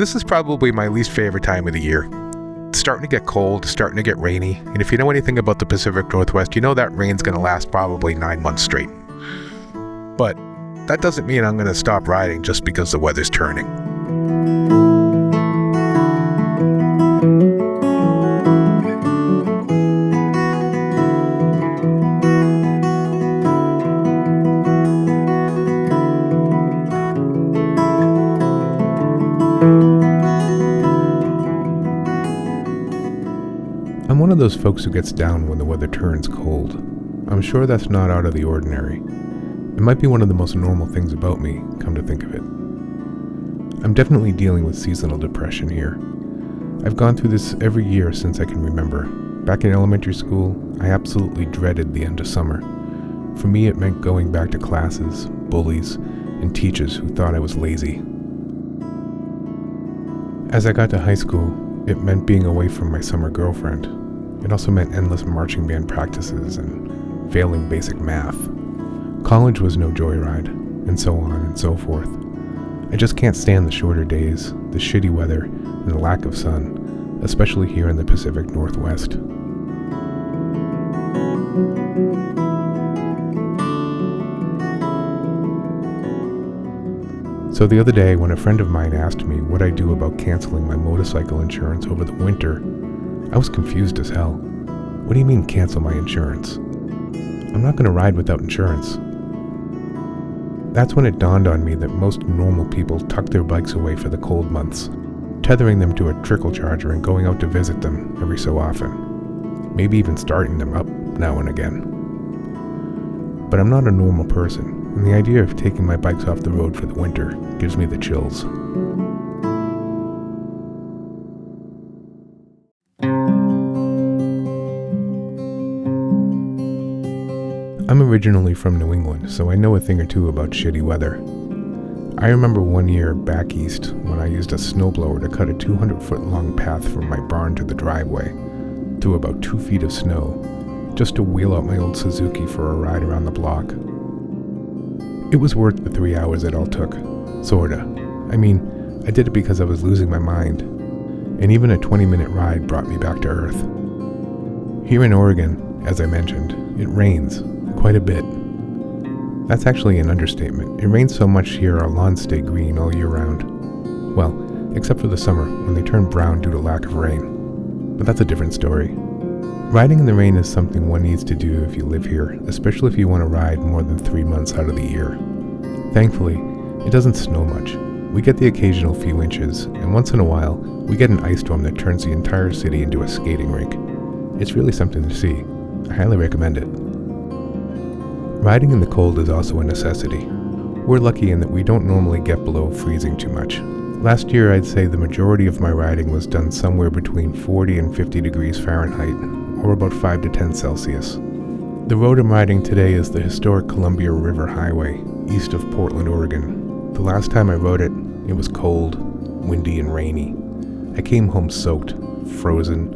this is probably my least favorite time of the year. It's starting to get cold, starting to get rainy, and if you know anything about the Pacific Northwest, you know that rain's going to last probably 9 months straight. But that doesn't mean I'm going to stop riding just because the weather's turning. I'm one of those folks who gets down when the weather turns cold. I'm sure that's not out of the ordinary. It might be one of the most normal things about me, come to think of it. I'm definitely dealing with seasonal depression here. I've gone through this every year since I can remember. Back in elementary school, I absolutely dreaded the end of summer. For me, it meant going back to classes, bullies, and teachers who thought I was lazy. As I got to high school, it meant being away from my summer girlfriend. It also meant endless marching band practices and failing basic math. College was no joyride, and so on and so forth. I just can't stand the shorter days, the shitty weather, and the lack of sun, especially here in the Pacific Northwest. So the other day, when a friend of mine asked me what I do about canceling my motorcycle insurance over the winter, I was confused as hell. What do you mean cancel my insurance? I'm not going to ride without insurance. That's when it dawned on me that most normal people tuck their bikes away for the cold months, tethering them to a trickle charger and going out to visit them every so often. Maybe even starting them up now and again. But I'm not a normal person, and the idea of taking my bikes off the road for the winter gives me the chills. I'm originally from New England, so I know a thing or two about shitty weather. I remember one year back east when I used a snowblower to cut a 200-foot long path from my barn to the driveway, through about 2 feet of snow, just to wheel out my old Suzuki for a ride around the block. It was worth the 3 hours it all took, sorta. I mean, I did it because I was losing my mind, and even a 20-minute ride brought me back to earth. Here in Oregon, as I mentioned, it rains. Quite a bit. That's actually an understatement. It rains so much here our lawns stay green all year round. Well, except for the summer, when they turn brown due to lack of rain. But that's a different story. Riding in the rain is something one needs to do if you live here, especially if you want to ride more than 3 months out of the year. Thankfully, it doesn't snow much. We get the occasional few inches, and once in a while, we get an ice storm that turns the entire city into a skating rink. It's really something to see. I highly recommend it. Riding in the cold is also a necessity. We're lucky in that we don't normally get below freezing too much. Last year, I'd say the majority of my riding was done somewhere between 40 and 50 degrees Fahrenheit, or about 5 to 10 Celsius. The road I'm riding today is the historic Columbia River Highway, east of Portland, Oregon. The last time I rode it, it was cold, windy, and rainy. I came home soaked, frozen,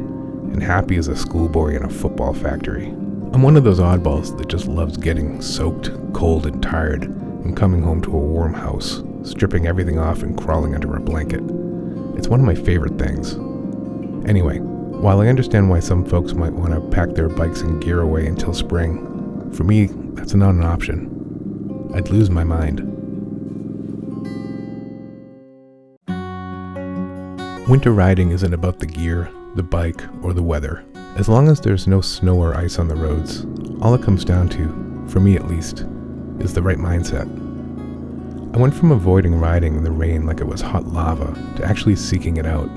and happy as a schoolboy in a football factory. I'm one of those oddballs that just loves getting soaked, cold, and tired, and coming home to a warm house, stripping everything off and crawling under a blanket. It's one of my favorite things. Anyway, while I understand why some folks might want to pack their bikes and gear away until spring, for me, that's not an option. I'd lose my mind. Winter riding isn't about the gear, the bike, or the weather. As long as there's no snow or ice on the roads, all it comes down to, for me at least, is the right mindset. I went from avoiding riding in the rain like it was hot lava to actually seeking it out.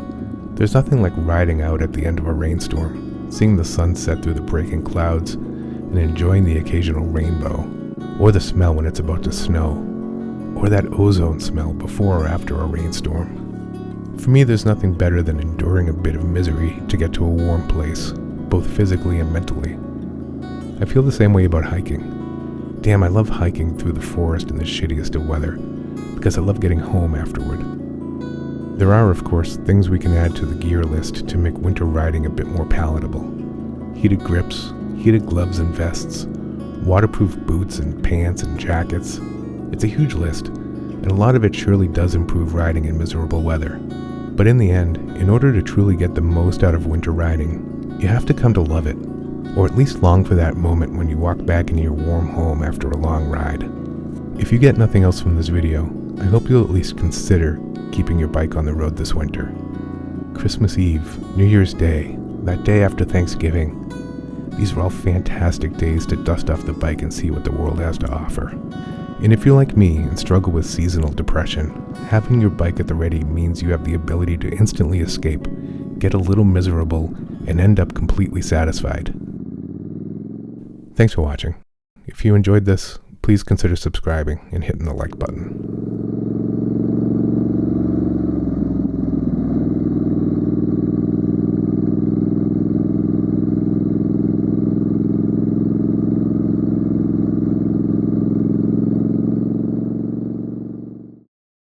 There's nothing like riding out at the end of a rainstorm, seeing the sun set through the breaking clouds, and enjoying the occasional rainbow, or the smell when it's about to snow, or that ozone smell before or after a rainstorm. For me, there's nothing better than enduring a bit of misery to get to a warm place, both physically and mentally. I feel the same way about hiking. Damn, I love hiking through the forest in the shittiest of weather, because I love getting home afterward. There are, of course, things we can add to the gear list to make winter riding a bit more palatable. Heated grips, heated gloves and vests, waterproof boots and pants and jackets. It's a huge list, and a lot of it surely does improve riding in miserable weather. But in the end, in order to truly get the most out of winter riding, you have to come to love it, or at least long for that moment when you walk back into your warm home after a long ride. If you get nothing else from this video, I hope you'll at least consider keeping your bike on the road this winter. Christmas Eve, New Year's Day, that day after Thanksgiving, these are all fantastic days to dust off the bike and see what the world has to offer. And if you're like me and struggle with seasonal depression, having your bike at the ready means you have the ability to instantly escape, get a little miserable, and end up completely satisfied. Thanks for watching. If you enjoyed this, please consider subscribing and hitting the like button.